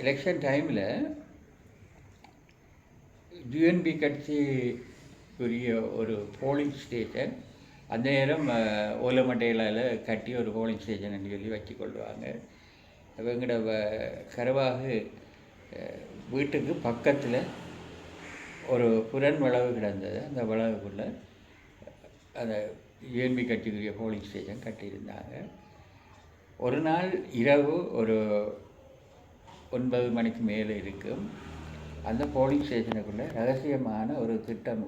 Election டைமில் UNP கட்சிக்குரிய ஒரு polling station அந்த நேரம் ஓலமட்டையிலால் கட்டி ஒரு போலிங் ஸ்டேஷன் சொல்லி வச்சு கொள்வாங்க. எங்களோட கரவாகு வீட்டுக்கு பக்கத்தில் ஒரு புறன் வளவு கிடந்தது. அந்த வளவுக்குள்ளே அந்த யூஎன்பி கட்சிக்குரிய போலிங் ஸ்டேஷன் கட்டியிருந்தாங்க. ஒரு நாள் இரவு ஒரு 9 மணிக்கு மேலே இருக்கும். அந்த போலிங் ஸ்டேஷனுக்குள்ளே ரகசியமான ஒரு திட்டம்,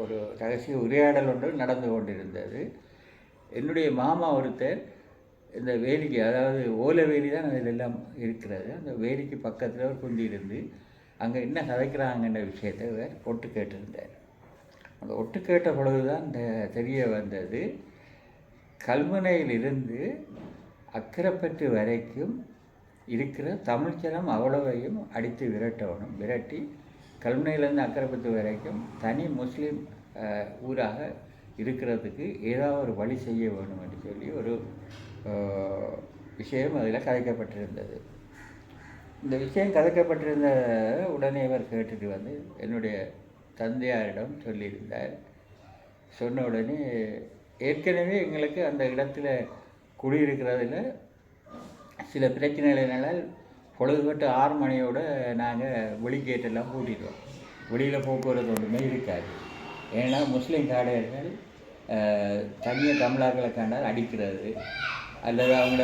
ஒரு ரகசிய உரையாடல் ஒன்று நடந்து கொண்டிருந்தது. என்னுடைய மாமா ஒருத்தர் இந்த வேலிக்கு, அதாவது ஓலை வேலி தான் அதில் எல்லாம் இருக்கிறது, அந்த வேலிக்கு பக்கத்தில் ஒரு குந்தி இருந்து அங்கே என்ன கதைக்கிறாங்கன்ற விஷயத்தை ஒட்டு கேட்டிருந்தார். அந்த ஒட்டு கேட்ட பொழுது தான் தெரிய வந்தது, கல்முனையிலிருந்து அக்கரைப்பற்று வரைக்கும் இருக்கிற தமிழ்ச்சனம் அவ்வளவையும் அடித்து விரட்டி கல்முனையிலேருந்து அக்கரைப்பற்று வரைக்கும் தனி முஸ்லீம் ஊராக இருக்கிறதுக்கு ஏதாவது ஒரு வழி செய்ய வேணும் என்று சொல்லி ஒரு விஷயம் அதில் கதைக்கப்பட்டிருந்தது. இந்த விஷயம் கதைக்கப்பட்டிருந்த உடனே இவர் கேட்டுட்டு வந்து என்னுடைய தந்தையாரிடம் சொல்லியிருந்தார். சொன்ன உடனே ஏற்கனவே எங்களுக்கு அந்த இடத்துல குடியிருக்கிறதுல சில பிரச்சனைகளினால் பொழுதுபட்டு 6 மணியோடு நாங்கள் வெளிக்கேட்டெல்லாம் பூட்டிடுவோம். வெளியில் போக்குவரத்து ஒன்றுமே இருக்காது. ஏன்னா முஸ்லீம் காடையர்கள் தனியாக தமிழர்களை கண்டால் அடிக்கிறது அல்லது அவங்கள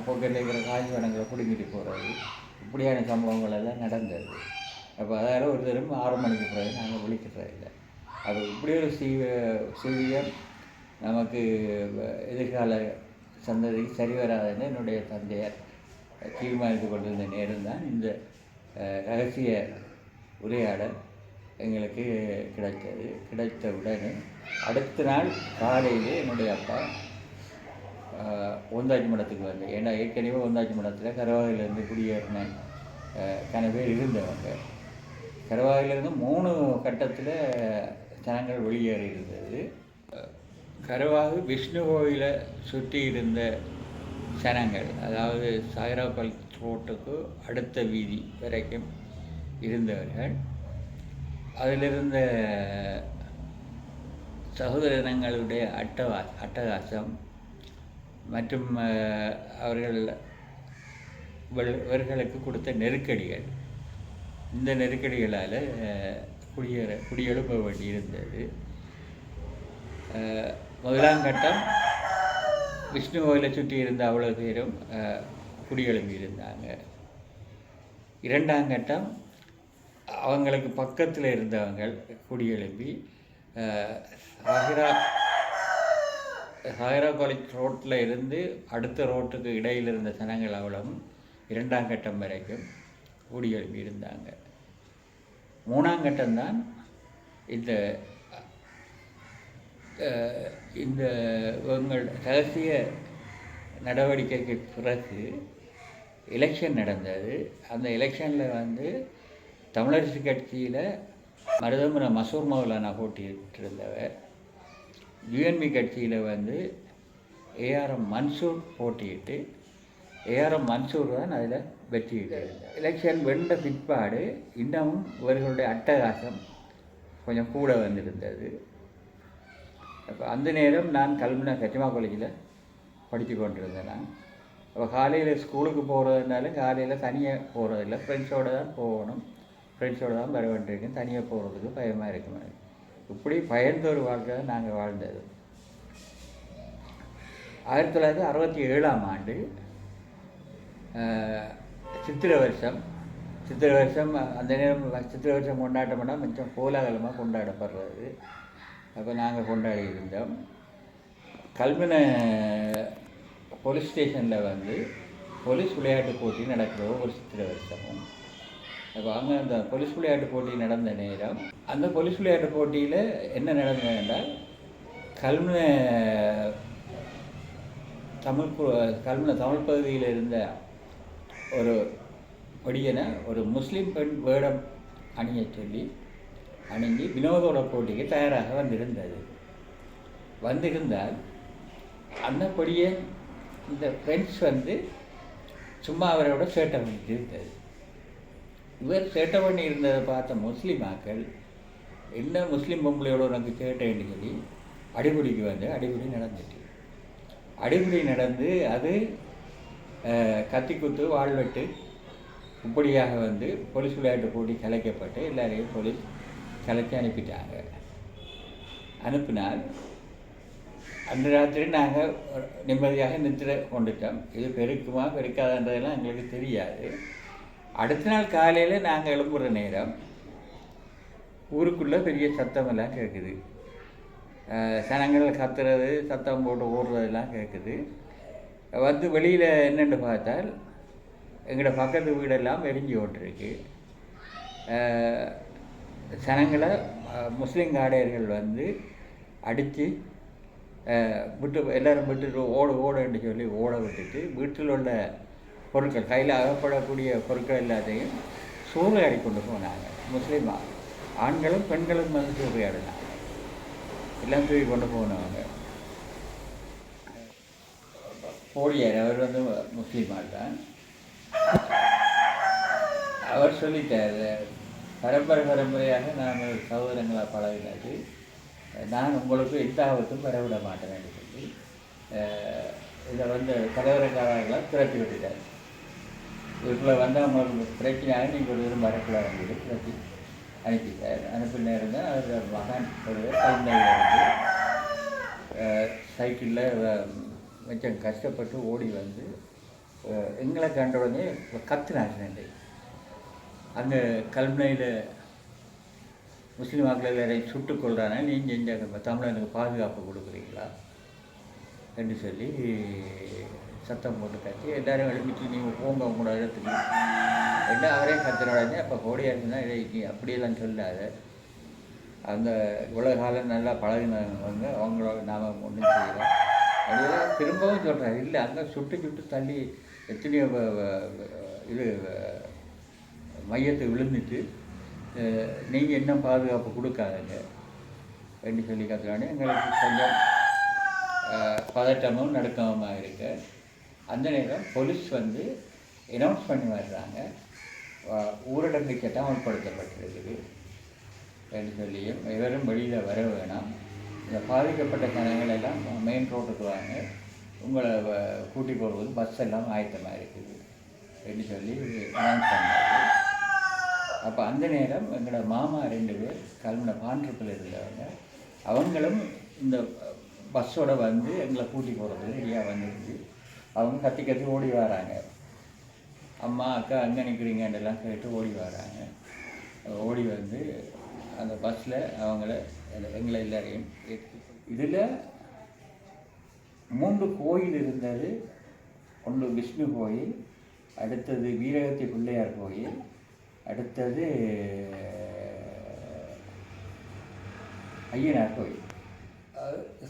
போக்கெட்டில் இருக்கிற காய்ச்சி வனங்களை பிடுங்கிட்டு போகிறது, இப்படியான சம்பவங்கள் எல்லாம் நடந்தது. அப்போ அதால் ஒரு தரம் 6 மணிக்கு பிறகு நாங்கள் விழிக்கிறதில்லை. அது இப்படி ஒரு சீவியம் நமக்கு எதிர்கால சந்ததிக்கு சரி வராதுன்னு என்னுடைய தந்தையார் தீர்மானித்து கொண்டிருந்த நேரம் தான் இந்த ரகசிய உரையாடல் எங்களுக்கு கிடைத்தது. கிடைத்த உடனே அடுத்த நாள் காலையிலே என்னுடைய அப்பா ஓந்தாச்சி மடத்துக்கு வந்தேன். ஏன்னா ஏற்கனவே ஓந்தாச்சி மடத்தில் கரவாயிலிருந்து குடியேறின பேர் இருந்தவங்க. கரவாயிலிருந்து 3 கட்டத்தில் ஜனங்கள் வெளியேறி இருந்தது. கரவாகு விஷ்ணு கோயிலை சுற்றி இருந்த ஜனங்கள், அதாவது சாய்ராபால் ரோட்டுக்கு அடுத்த வீதி வரைக்கும் இருந்தவர்கள், அதிலிருந்த சகோதரங்களுடைய அட்டகாசம் மற்றும் இவர்களுக்கு கொடுத்த நெருக்கடிகள், இந்த நெருக்கடிகளால் குடியெழுப்ப வேண்டியிருந்தது. முதலாம் கட்டம் விஷ்ணு கோயிலை சுற்றி இருந்த அவ்வளோ பேரும் குடியெழும்பி இருந்தாங்க. 2ஆம் கட்டம் அவங்களுக்கு பக்கத்தில் இருந்தவங்க குடியெழும்பி சாகிரா காலேஜ் ரோட்டில் இருந்து அடுத்த ரோட்டுக்கு இடையில் இருந்த ஜனங்கள் அவ்வளவும் 2ஆம் கட்டம் வரைக்கும் குடியெழும்பி இருந்தாங்க. 3ஆம் கட்டம்தான் இந்த உங்கள் ரகசிய நடவடிக்கைக்கு பிறகு எலெக்ஷன் நடந்தது. அந்த எலெக்ஷனில் வந்து தமிழரசு கட்சியில் மருதமுன மசூர் மௌலானா போட்டியிட்டிருந்தவர், யூஎன்பி கட்சியில் வந்து ஏஆர்எம் மன்சூர் போட்டியிட்டு ஏஆர்எம் மன்சூர் தான் அதில் வெற்றியிட்டார். எலெக்ஷன் வென்ற பிற்பாடு இன்னமும் இவர்களுடைய அட்டகாசம் கொஞ்சம் கூட வந்திருந்தது. அப்போ அந்த நேரம் நான் கல்முனை கச்சிமா காலேஜில் படித்து கொண்டிருந்தேன். நான் அப்போ காலையில் ஸ்கூலுக்கு போகிறதுனால காலையில் தனியாக போகிறதில்ல, ஃப்ரெண்ட்ஸோடு தான் போகணும், ஃப்ரெண்ட்ஸோடு தான் வர வேண்டியிருக்கேன். தனியாக போகிறதுக்கு பயமாக இருக்கும். இப்படி பயந்த ஒரு வாழ்க்கை தான் நாங்கள் வாழ்ந்தது. 1967ஆம் ஆண்டு சித்திரை வருஷம் அந்த நேரம் சித்திரை வருஷம் கொண்டாட்டம்னா கொஞ்சம் கோலாகலமாக கொண்டாடப்படுறது. அப்போ நாங்கள் கொண்டாடி இருந்தோம். கல்முனை போலீஸ் ஸ்டேஷனில் வந்து போலீஸ் விளையாட்டு போட்டி நடக்கிற ஒரு சித்திரை வருஷமும். அப்போ அங்கே அந்த போலீஸ் விளையாட்டு போட்டி நடந்த நேரம், அந்த போலீஸ் விளையாட்டு போட்டியில் என்ன நடந்தது என்றால், கல்முனை தமிழ் பகுதியில் இருந்த ஒரு ஒடியனை ஒரு முஸ்லீம் பெண் வேடம் அணிய சொல்லி அணிஞ்சு வினோதோட போட்டிக்கு தயாராக வந்திருந்தால் அந்த பொடியை இந்த ஃப்ரெண்ட்ஸ் வந்து சும்மா அவரோட சேட்டை பண்ணிட்டு இருந்தது. இவர் சேட்டை பண்ணி இருந்ததை பார்த்த முஸ்லீமாக்கள் என்ன முஸ்லீம் பொம்பளையோட உனக்கு சேட்டைன்னு சொல்லி அடிபுடிக்கு வந்து அடிபுடி நடந்துட்டு, அடிபுடி நடந்து அது கத்தி குத்து வாழ்வெட்டு இப்படியாக வந்து போலீஸ் விளையாட்டு போட்டி கலைக்கப்பட்டு எல்லாரையும் போலீஸ் கலைச்சி அனுப்பிட்டாங்க. அனுப்பினால் அன்று ராத்திரி நாங்கள் நிம்மதியாக நித்திர கொண்டுட்டோம். இது பெருக்குமா பெருக்காதன்றதெல்லாம் எங்களுக்கு தெரியாது. அடுத்த நாள் காலையில் நாங்கள் எழும்புகிற நேரம் ஊருக்குள்ளே பெரிய சத்தமெல்லாம் கேட்குது. சனங்கள் கத்துறது, சத்தம் போட்டு ஓடுறதெல்லாம் கேட்குது. வந்து வெளியில் என்னென்னு பார்த்தால் எங்களோட பக்கத்து வீடெல்லாம் எரிஞ்சு ஓட்டிருக்கு. சனங்களை முஸ்லீம் காடையர்கள் வந்து அடித்து விட்டு எல்லோரும் விட்டுட்டு ஓடுன்னு சொல்லி ஓட விட்டுட்டு வீட்டில் உள்ள பொருட்கள் கையில் அகப்படக்கூடிய பொருட்கள் எல்லாத்தையும் சூறையாடி கொண்டு போனாங்க. முஸ்லீம் ஆண்களும் பெண்களும் வந்து சூறையாடினாங்க. எல்லாம் தூக்கி கொண்டு போனவங்க. போடியார் அவர் வந்து முஸ்லீமாக தான். அவர் சொல்லிட்டார், பரம்பரையாக நாங்கள் சகோதரங்களாக பழகினது, நான் உங்களுக்கு எந்த ஆபத்தும் வரவிட மாட்டேன்னு சொல்லி இதை வந்து கலவரக்காரர்களாக திரட்டி விட்டுட்டார். இதுக்குள்ளே வந்து அவங்களுக்கு பிரச்சனையாக நீங்கள் ஒரு விதம் வரக்கூடாதுன்னு சொல்லி திரட்டி அனுப்பிட்டார். அனுப்பின நேரம் தான் அவர் மகன் ஒரு கல்நடையிலிருந்து சைக்கிளில் கொஞ்சம் கஷ்டப்பட்டு ஓடி வந்து எங்களை கண்ட உடனே கத்துனாங்க. அங்கே கல்முனையில் முஸ்லீம் மக்கள் எல்லாரையும் சுட்டுக் கொள்றானே, நீங்கள் இந்த தமிழனுக்கு பாதுகாப்பு கொடுக்குறீங்களா என்று சொல்லி சத்தம் போட்டு கட்டி எல்லாரும் எழுப்பிட்டு நீங்கள் போங்க உங்களோட இடத்துக்கு எல்லாம் அவரே கத்துன உடனே அப்போ கோடியாருன்னா அப்படியெல்லாம் சொல்லாத, அந்த இவ்வளோ காலம் நல்லா பழகினவங்க அவங்களோட நாம் ஒன்றும் செய்யலாம் அப்படியெல்லாம் திரும்பவும் சொல்கிறாரு. இல்லை, அங்கே சுட்டு தள்ளி எத்தனையோ இது மையத்தை விழுந்துட்டு நீங்கள் என்ன பாதுகாப்பு கொடுக்காதங்க என்று சொல்லி கற்றுக்கானே எங்களுக்கு கொஞ்சம் பதட்டமும் நடுக்கமாக இருக்கு. அந்த நேரம் போலீஸ் வந்து அனௌன்ஸ் பண்ணி வர்றாங்க, ஊரடங்கு சட்டம் அமல்படுத்தப்பட்டிருக்குது என்று சொல்லியும் எவரும் வெளியில் வர வேணாம், இந்த பாதிக்கப்பட்ட ஜனங்கள் எல்லாம் மெயின் ரோட்டுக்கு வாங்க, உங்களை கூட்டி போடுவது பஸ் எல்லாம் ஆயத்தமாக இருக்குது என்று சொல்லி அனௌன்ஸ் பண்ணாரு. அப்போ அந்த நேரம் எங்களோட மாமா 2 பேர் கல்முனை பாண்டிருப்பில் இருந்தவங்க, அவங்களும் இந்த பஸ்ஸோடு வந்து எங்களை கூட்டி போகிறது ரெடியாக வந்துருந்து அவங்க கத்தி ஓடி வராங்க. அம்மா அக்கா அங்கே நிற்கிறீங்கன்றெல்லாம் கேட்டு ஓடி வராங்க. ஓடி வந்து அந்த பஸ்ஸில் அவங்கள எங்களை எல்லாரையும் இதில் 3 கோயில் இருந்தது. ஒன்று விஷ்ணு கோயில், அடுத்தது வீரகத்தி பிள்ளையார் கோயில், அடுத்தது ஐயனார் கோயில்.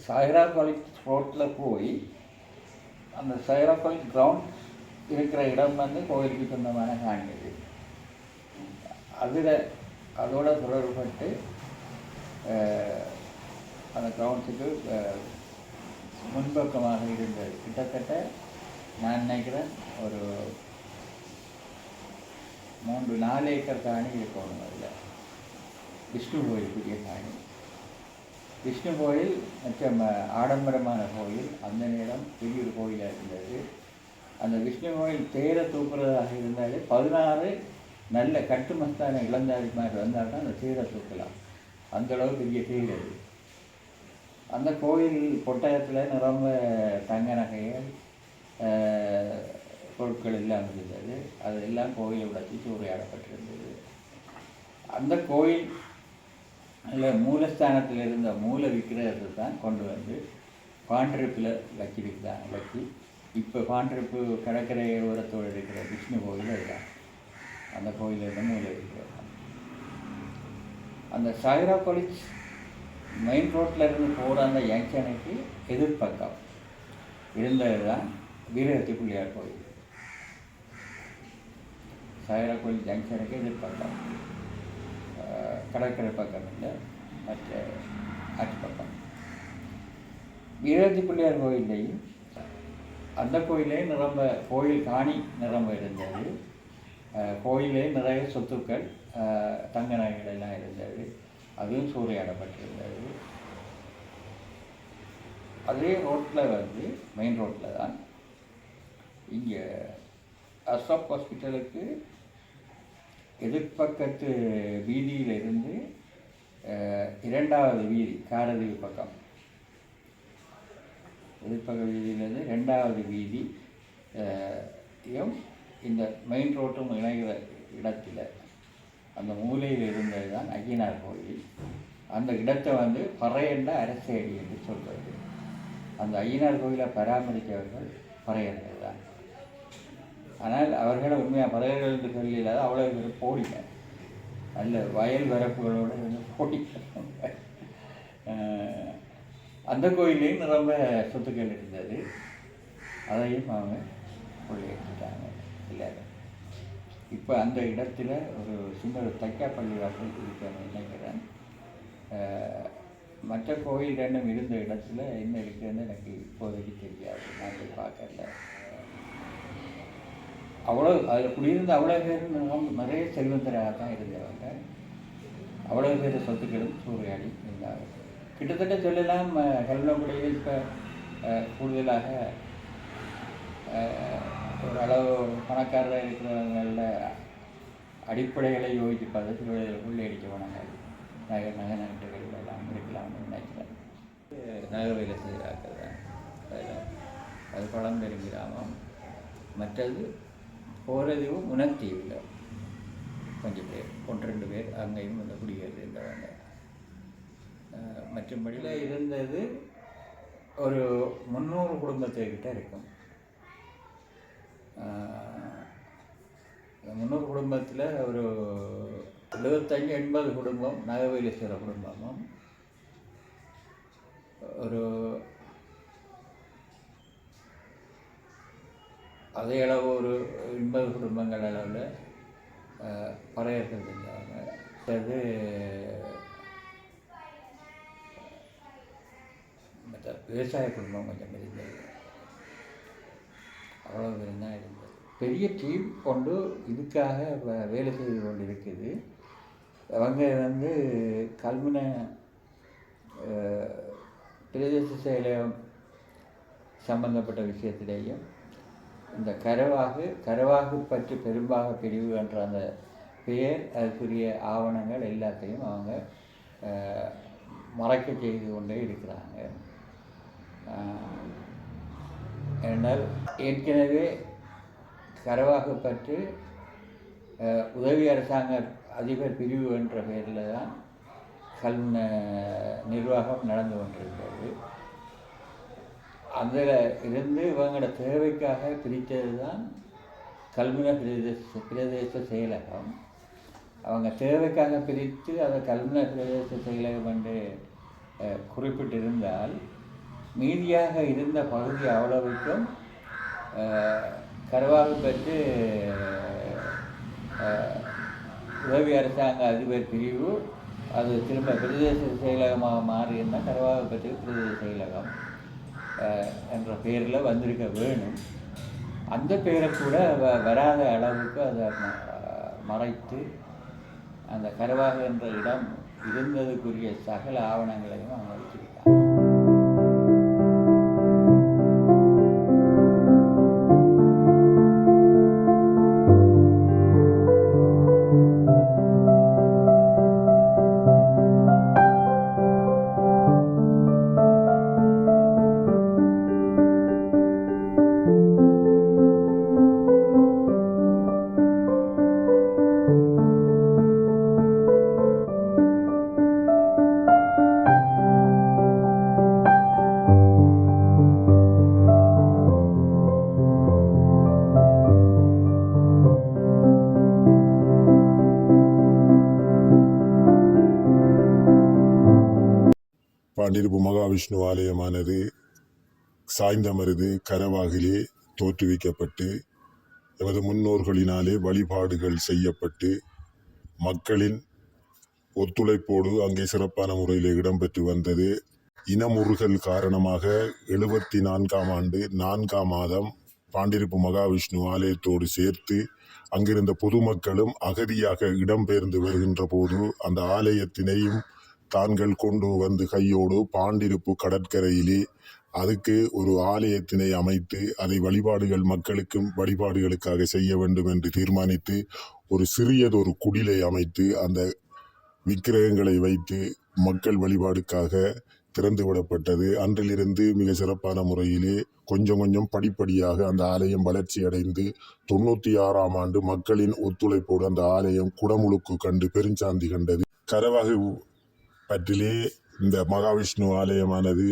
சாய்ரா காலேஜ் ரோட்டில் போய் அந்த சாய்ரா காலேஜ் கிரவுண்ட் இருக்கிற இடம் வந்து கோயிலுக்கு சொந்தமான காணியது. அதோட தொடர்பட்டு அந்த கிரவுண்ட்ஸுக்கு முன்பக்கமாக இருந்தது. கிட்டத்தட்ட நான் நினைக்கிறேன் ஒரு 3-4 ஏக்கர் காணி இருக்கணும். அதில் விஷ்ணு கோயில், பெரிய காணி விஷ்ணு கோயில், மற்ற ஆடம்பரமான கோயில். அந்த நேரம் பெரிய ஒரு கோயிலாக இருந்தது. அந்த விஷ்ணு கோயில் தேரை தூக்குறதாக இருந்தாலே 16 நல்ல கட்டுமஸ்தான இளந்தாரி மாதிரி வந்தால் தான் அந்த தேரை தூக்கலாம். அந்தளவு பெரிய தேர் அது. அந்த கோயில் கொட்டகத்தில் நிரம்ப தங்க நகைகள் பொருட்கள் எல்லாம் இருந்தது. அது எல்லாம் கோயிலை உடச்சி சூறையாடப்பட்டிருந்தது. அந்த கோயில் மூலஸ்தானத்தில் இருந்த மூல விக்கிரகத்தை தான் கொண்டு வந்து பாண்டிருப்பில் வச்சு இப்போ பாண்டிருப்பு கடற்கரை ஓரத்தோடு இருக்கிற விஷ்ணு கோயில் அதுதான். அந்த கோயிலில் இருந்த மூல விக்கிரகம் அந்த சாய்ரா காலேஜ் மெயின் ரோட்டில் இருந்து போகிற அந்த ஜங்ஷனுக்கு எதிர்பக்கம் இருந்தது தான் வீரகத்தி பிள்ளையார் கோயில். சாய்ரா கோயில் ஜங்ஷனுக்கு எதிர்பக்கம், கடற்கரை பக்கம் இல்லை, மற்ற ஆற்று பக்கம். வீரகத்தி பிள்ளையார் கோயிலையும் அந்த கோயிலே நிரம்ப கோயில் காணி நிரம்ப இருந்தது. கோயிலே நிறைய சொத்துக்கள் தங்க நகைகள் எல்லாம் இருந்தது. அதுவும் சூறையாடப்பட்டிருந்தது. அதே ரோட்டில் வந்து மெயின் ரோட்டில் தான் இங்கே அசோக் ஹாஸ்பிட்டலுக்கு எதிர்பக்கத்து வீதியில் இருந்து 2வது வீதி காரதீவு பக்கம் எதிர்பக்க வீதியிலேருந்து 2வது வீதி இந்த மெயின் ரோட்டும் இணைகிற இடத்தில் அந்த மூலையில் இருந்தது தான் ஐயனார் கோயில். அந்த இடத்தை வந்து பறையண்ட அரசேடி என்று சொல்வது. அந்த ஐயனார் கோயிலை பராமரித்தவர்கள் பறையர்கள் தான். ஆனால் அவர்களை உண்மையாக பறையர்கள் என்று சொல்லியில்லாத அவ்வளோ பேர் போடிங்க, நல்ல வயல் வரப்புகளோடு போடிங்க. அந்த கோயிலையும் ரொம்ப சொத்துக்கள் இருந்தது. அதையும் அவங்க கொள்ளையிட்டாங்க எல்லாரும். இப்போ அந்த இடத்துல ஒரு சின்ன தைக்காப்பள்ளி வாசல் இருக்குன்னு நினைக்கிறேன். மற்ற கோயில் ரெண்டும் இருந்த இடத்துல என்ன இருக்குதுன்னு எனக்கு இப்போதைக்கு தெரியாது, நான் போய் பார்க்கல. அவ்வளோ அதில் குடியிருந்த அவ்வளோ பேர் நிறைய செல்வந்தராக தான் இருந்தவங்க. அவ்வளோ பேர் சொத்துக்களும் சூறையாடி இருந்தாங்க. கிட்டத்தட்ட சொல்லலாம் ஹெல்மகுடியில் இப்போ கூடுதலாக ஒரு அளவு பணக்காரராக இருக்கிறவங்கள அடிப்படைகளை யோசித்து பார்த்து திருவிழா அடிக்க போனாங்க. நகை நட்டுகள் எல்லாம் இருக்கலாம்னு நினைக்கிறேன். நகர்வேலை செய்கிறார்கள் தான் அது பழம்பெரும் கிராமம். மற்றது போகிறதீவு முனத்தீவில் கொஞ்சம் பேர் 1-2 பேர் அங்கேயும் வந்து குடியேறி இருந்தவங்க. மற்றபடியில் இருந்தது ஒரு 300 குடும்பத்துக்கிட்ட இருக்கும். 300 குடும்பத்தில் ஒரு 75-80 குடும்பம் நாகவேலீஸ்வரர் குடும்பமும், ஒரு அதே அளவு ஒரு 80 குடும்பங்கள் அளவில் பறையர்கள் இருந்தாங்க. அது மற்ற விவசாய குடும்பம் கொஞ்சம் இருந்தது. அவ்வளோ பேர் தான் இருந்தது. பெரிய டீம் கொண்டு இதுக்காக வேலை செய்து கொண்டு இருக்குது. அவங்க வந்து கல்முன பிரதேச செயலகம் சம்பந்தப்பட்ட விஷயத்திலேயும் இந்த கரவாகு பற்றி பெரும்பாக பிரிவு என்ற அந்த பெயர், அதுக்குரிய ஆவணங்கள் எல்லாத்தையும் அவங்க மறைக்க செய்து கொண்டே இருக்கிறாங்க. ஏனால் ஏற்கனவே கரவாகு பற்றி உதவி அரசாங்க அதிபர் பிரிவு என்ற பெயரில் தான் கல்முன நிர்வாகம் நடந்து கொண்டிருக்கிறது. அதில் இருந்து இவங்களோட தேவைக்காக பிரித்தது தான் கல்முன பிரதேச செயலகம். அவங்க தேவைக்காக பிரித்து அதை கல்முன பிரதேச செயலகம் என்று குறிப்பிட்டிருந்தால், மீதியாக இருந்த பகுதி அவ்வளவுக்கும் கரவாகு பெற்று உதவி அரசாங்க அதிபர் பிரிவு அது திரும்ப பிரதேச செயலகமாக மாறியிருந்தால் கரவாகு பெற்று பிரதேச செயலகம் என்ற பெயரில் வந்திருக்க வேணும். அந்த பெயரை கூட வராத அளவுக்கு அதை மறைத்து அந்த கரவாகு என்ற இடம் இருந்ததுக்குரிய சகல ஆவணங்களையும் அவங்க வச்சிருக்காங்க. பாண்டிருப்பு மகாவிஷ்ணு ஆலயமானது சாய்ந்தமருது கரவாகிலே தோற்றுவிக்கப்பட்டு எமது முன்னோர்களினாலே வழிபாடுகள் செய்யப்பட்டு மக்களின் ஒத்துழைப்போடு அங்கே சிறப்பான முறையில் இடம்பெற்று வந்தது. இனமுறுகல் காரணமாக 74ஆம் ஆண்டு 4ஆம் மாதம் பாண்டிருப்பு மகாவிஷ்ணு ஆலயத்தோடு சேர்த்து அங்கிருந்த பொதுமக்களும் அகதியாக இடம்பெயர்ந்து வருகின்ற போது அந்த ஆலயத்தினையும் தாங்கள் கொண்டு வந்து கையோடு பாண்டிருப்பு கடற்கரையிலே அதுக்கு ஒரு ஆலயத்தினை அமைத்து அதை வழிபாடுகள் மக்களுக்கும் வழிபாடுகளுக்காக செய்ய வேண்டும் என்று தீர்மானித்து ஒரு சிறியதொரு குடிலை அமைத்து அந்த விக்கிரகங்களை வைத்து மக்கள் வழிபாடுக்காக திறந்து விடப்பட்டது. அன்றிலிருந்து மிக சிறப்பான முறையிலே கொஞ்சம் கொஞ்சம் படிப்படியாக அந்த ஆலயம் வளர்ச்சி அடைந்து 96ஆம் ஆண்டு மக்களின் ஒத்துழைப்போடு அந்த ஆலயம் குடமுழுக்கு கண்டு பெருஞ்சாந்தி கண்டது. கரவாகு பற்றிலே இந்த மகாவிஷ்ணு ஆலயமானது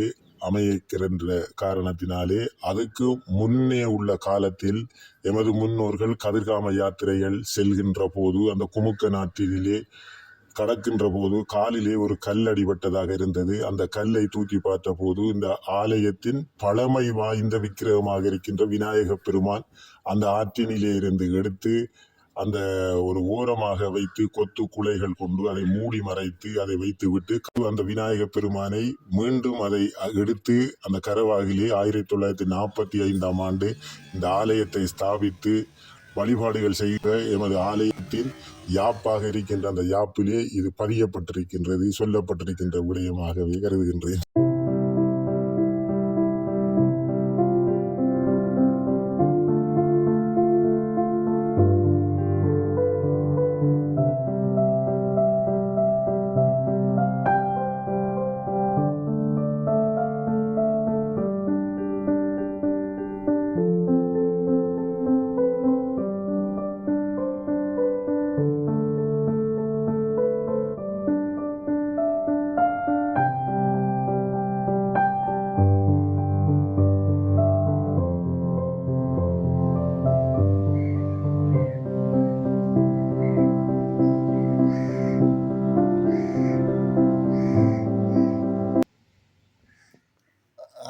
அமைக்கின்ற காரணத்தினாலே அதுக்கு முன்னே உள்ள காலத்தில் எமது முன்னோர்கள் கதிர்காம யாத்திரைகள் செல்கின்ற போது அந்த குமுக்க நாட்டிலே கடக்கின்ற போது காலிலே ஒரு கல் அடிபட்டதாக இருந்தது. அந்த கல்லை தூக்கி பார்த்த போது இந்த ஆலயத்தின் பழமை வாய்ந்த விக்கிரகமாக இருக்கின்ற விநாயக பெருமான் அந்த ஆற்றினிலே இருந்து எடுத்து அந்த ஒரு ஓரமாக வைத்து கொத்து குலைகள் கொண்டு அதை மூடி மறைத்து அதை வைத்து விட்டு அந்த விநாயக பெருமானை மீண்டும் அதை எடுத்து அந்த கரவாகிலே 1945ஆம் ஆண்டு இந்த ஆலயத்தை ஸ்தாபித்து வழிபாடுகள் செய்கிற எமது ஆலயத்தின் யாப்பாக இருக்கின்ற அந்த யாப்பிலே இது பதியப்பட்டிருக்கின்றது, சொல்லப்பட்டிருக்கின்ற விடயமாகவே கருதுகின்றேன்.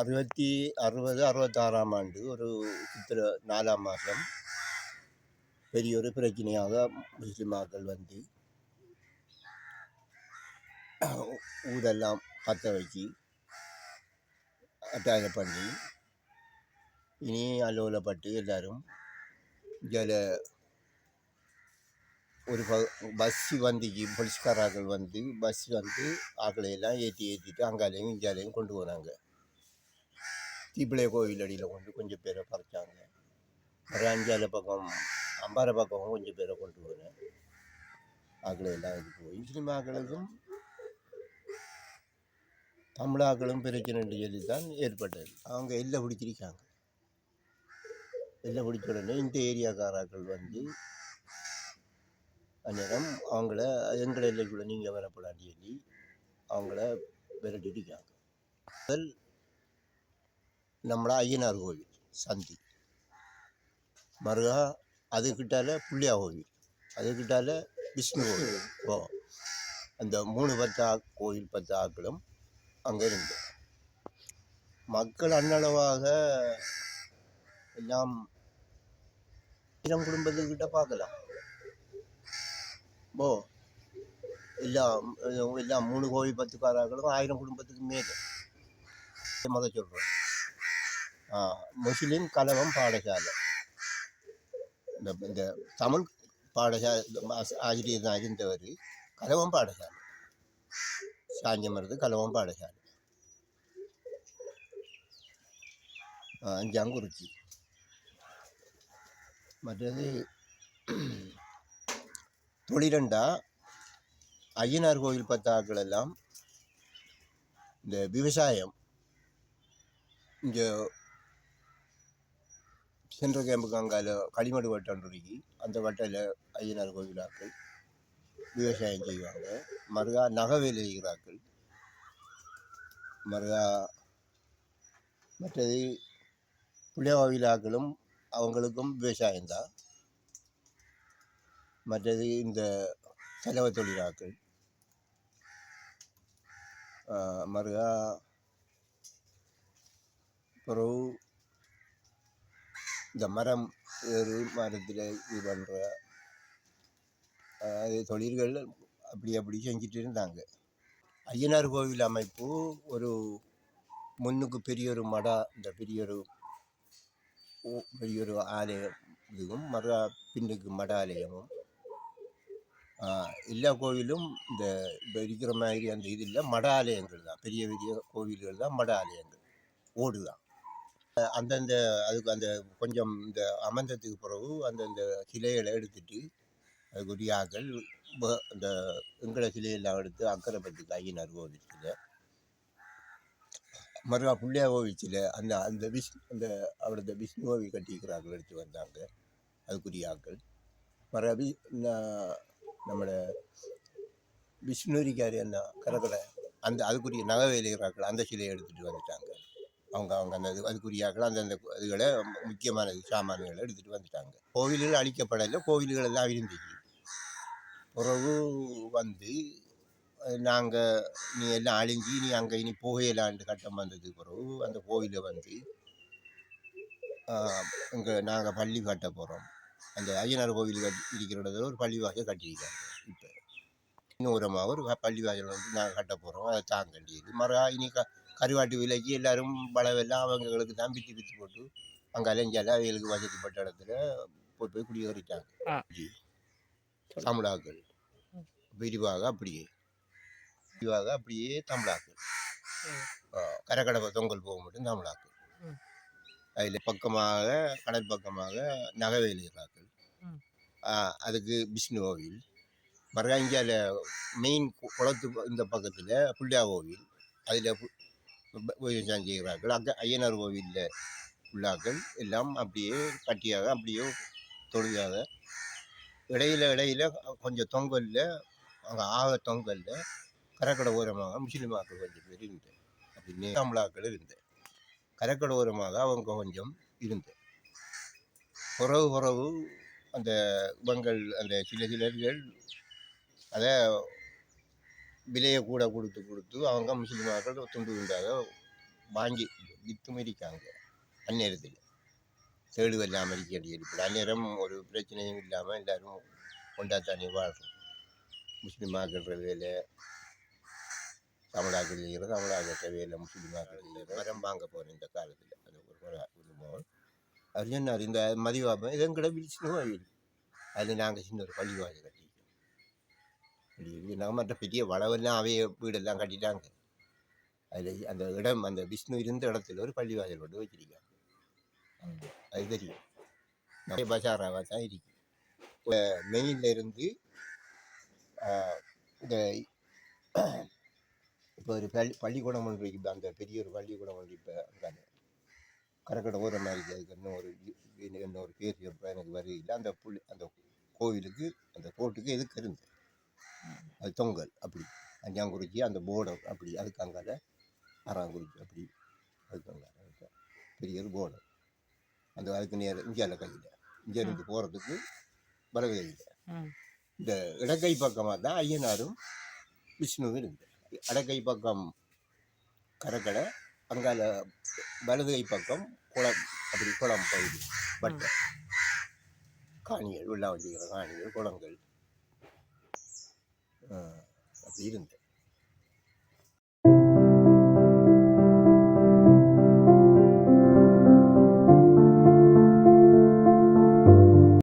அறுபத்தி 66ஆம் ஆண்டு ஒரு சித்திரை 4ஆம் மாதம் பெரிய ஒரு பிரச்சனையாக முஸ்லிமாக்கள் வந்து ஊரெல்லாம் பற்ற வச்சு அட்டாயம் பண்ணி இனி அலுவலப்பட்டு எல்லாரும் இதில் ஒரு பஸ்ஸு வந்துச்சு, போலீஸ்காரர்கள் வந்து பஸ் வந்து ஆக்களையெல்லாம் ஏற்றிட்டு அங்காலையும் இந்தியாலையும் கொண்டு போனாங்க. தீப்பிளைய கோவில் அடியில் கொண்டு கொஞ்சம் பேரை பறிச்சாங்க. ஒரு 5 பக்கம் அம்பாறை பக்கம் கொஞ்சம் பேரை கொண்டு போனேன். ஆக்களையெல்லாம் இது போய் முஸ்லிமாக்களுக்கும் தமிழாக்களும் பிரச்சனைன்னு சொல்லி தான் ஏற்பட்டது. அவங்க எல்லாம் பிடிச்சிருக்காங்க. எல்லாம் பிடிச்ச உடனே இந்த ஏரியாக்காராக்கள் வந்து அந்நேரம் அவங்கள எங்களை எல்லைக்குள்ளே நீங்கள் வரப்படாது சொல்லி அவங்கள விரட்டிருக்காங்க. முதல் நம்மள ஐயனார் கோவில் சந்தி, மறுகா அதுக்கிட்டால புள்ளியா கோவில், அதுக்கிட்டால விஷ்ணு கோவில். ஓ அந்த 3 கோவில் 10 ஆக்களும் அங்கே இருந்து மக்கள் அன்னளவாக எல்லாம் 1000 குடும்பத்துக்கிட்ட பார்க்கலாம். ஓ எல்லாம் 3 கோவில் 10 காராக்களும் 1000 குடும்பத்துக்கு மேலே மத சொல்கிறோம். முஸ்லீம் கலவம் பாடசாலை, இந்த தமிழ் பாடசாலை ஆசிரியர் தான் இருந்தவர். கலவம் பாடசாலை சாஞ்சமருது கலவம் பாடசாலை அஞ்சாங்குறிச்சி. மற்றது தொழிலண்டா ஐயனார் கோவில் 10 ஆக்கள் எல்லாம் இந்த விவசாயம் இங்கே சென்ற கேம்புக்கு அங்கால களிமடு வட்டம்ன்றி அந்த வட்டையில் ஐயனார் கோவிலாக்கள் விவசாயம் செய்வாங்க. மறுகா நகவேலை செய்கிறார்கள். மறுகா மற்றது புள்ளியவாவிலாக்களும் அவங்களுக்கும் விவசாயம்தான். மற்றது இந்த செலவ தொழிலாக்கள் மறுகா பிறகு இந்த மரம் ஏறு மரத்தில் இது பண்ணுற தொழில்கள் அப்படி செஞ்சுட்டு இருந்தாங்க. ஐயனார் கோவில் அமைப்பு ஒரு முன்னுக்கு பெரியொரு இந்த பெரியொரு ஆலயம் இதுவும் பின்னுக்கு மட ஆலயமும் எல்லா கோவிலும் இந்த இப்போ இருக்கிற மாதிரி அந்த இது இல்லை, மட ஆலயங்கள் தான். பெரிய பெரிய கோவில்கள் தான் மட ஆலயங்கள், ஓடு தான். அந்தந்த அதுக்கு அந்த கொஞ்சம் இந்த அமர்ந்ததுக்கு பிறகு அந்தந்த சிலைகளை எடுத்துட்டு அதுக்குரிய ஆக்கள் அந்த எங்களை சிலையெல்லாம் எடுத்து அக்கரைப்பட்டுக்கு ஐயனார் கோவில் சிலை, மறுகா பிள்ளையா கோவில் சிலை, அந்த அந்த அந்த அவரது விஷ்ணுவை கட்டிக்கிறார்கள் எடுத்து வந்தாங்க அதுக்குரிய ஆக்கள். மறுபடி நம்மளோட விஷ்ணுரிக்காரி என்ன கரகலை அந்த அதுக்குரிய நகை வேலைகிறார்கள், அந்த சிலையை எடுத்துகிட்டு வந்துட்டாங்க. அவங்க அந்த அதுக்குரிய ஆக்கள் அந்தந்த இதுகளை முக்கியமான சாமான்களை எடுத்துகிட்டு வந்துட்டாங்க. கோவில்கள் அழிக்கப்படலை, கோவில்கள் எல்லாம் இருந்துச்சு. பிறகு வந்து நாங்கள் நீ எல்லாம் அழிஞ்சி நீ அங்கே இனி புகையலாண்டு கட்டம் வந்ததுக்கு பிறகு அந்த கோவிலை வந்து இங்கே நாங்கள் பள்ளி கட்ட போகிறோம். அந்த ஐயனார் கோவில் இருக்கிற இடத்துல ஒரு பள்ளி வாசல் கட்டியிருக்காங்க. இப்போ இன்னொருமாக ஒரு பள்ளி வாசல் வந்து நாங்கள் கட்ட போகிறோம், அதை தாங்க வேண்டியது. மறுகா இனி கருவாட்டு விலைக்கு எல்லோரும் பலவெல்லாம் அவங்களுக்கு தான் விற்று போட்டு அங்கே அலைஞ்சால அவைகளுக்கு வசதிப்பட்ட இடத்துல போய் குடியேறிட்டாங்க தமிழாக்கள். விரிவாக அப்படியே தமிழாக்கள் கரக்கடை தொங்கல் போக மட்டும் தமிழாக்கள். அதில் பக்கமாக கடல் பக்கமாக நகவேலிகிறார்கள், அதுக்கு விஷ்ணு கோவில். மறுகா இந்தியாவில் மெயின் குளத்து இந்த பக்கத்தில் புள்ளியா கோவில், அதில் பூஜை செய்கிறார்கள். அங்கே ஐயனார் கோவிலில் உள்ளாக்கள் எல்லாம் அப்படியே கட்டியாக அப்படியே தொழுதாக. இடையில கொஞ்சம் தொங்கலில் அங்கே தொங்கலில் கரக்கடை ஓரமாக முஸ்லீமாக்கள் கொஞ்சம் பேர் இருந்தேன், அப்படின்னு தமிழாக்கள் இருந்தேன். கரக்கடை ஓரமாக அவங்க கொஞ்சம் இருந்தேன். புறவு அந்த இவங்கள் அந்த சிலர்கள் அதை விலையை கூட கொடுத்து அவங்க முஸ்லீமாக்கள் துண்டு துண்டாக வாங்கி விற்று மறிக்காங்க. அந்நேரத்தில் தேடு இல்லாமல் அடிக்கடி அந்நேரம் ஒரு பிரச்சனையும் இல்லாமல் எல்லோரும் கொண்டாத்தானே வாழ்கிறோம். முஸ்லீமாக்கிற வேலை தமிழாக்கள் செய்கிறது, தமிழாக்கிற வேலை முஸ்லீமாக்கள் செய்கிறது. மரம் வாங்க போகிறேன் இந்த காலத்தில். அது ஒரு போல் அவர் சொன்னார், இந்த மதிவாப்பம் இதங்கிட்ட விழிச்சுன்னு கோவில், அதில் நாங்கள் சின்ன ஒரு பள்ளிவாசல் கட்டிக்கிறோம். நாங்கள் மற்ற பெரிய வளவெல்லாம் அவைய வீடெல்லாம் கட்டிட்டாங்க. அதில் அந்த இடம் அந்த விஷ்ணு இருந்த இடத்துல ஒரு பள்ளிவாசல் போட்டு வச்சிருக்காங்க. அது தெரியும், நிறைய பசாராவாக தான் இருக்கு. மெயினில் இருந்து இந்த இப்போ ஒரு பள்ளிக்கூடம் ஒன்று இருக்குது, அந்த பெரிய ஒரு பள்ளிக்கூடம் ஒன்று இப்போ அங்கே கரக்கடை ஓர மாதிரி அதுக்கு இன்னொரு பேர் சொல்கிறேன் எனக்கு வருது. அந்த கோவிலுக்கு அந்த கோட்டுக்கு எதுக்கு இருந்து அது தொங்கல் அப்படி அஞ்சாங்குறிச்சி அந்த போர்டர் அப்படி அதுக்கு அங்கால ஆறாங்குறிச்சி அப்படி அதுக்கு அங்கே பெரிய ஒரு போர்டர். அந்த அதுக்கு நேரம் இந்தியாவில் கையில் இங்கேருந்து போகிறதுக்கு வலது கையில் இந்த இடக்கை பக்கமாக தான் ஐயனாரும் விஷ்ணுவும் இருந்து. இடக்கை பக்கம் கரக்கடை, அங்கால வலது கை பக்கம் குளம், அப்படி குளம் பகுதி பட்டை காணிகள் உள்ளா வச்சுக்கிற காணிகள் குளங்கள் அப்படி இருந்தது.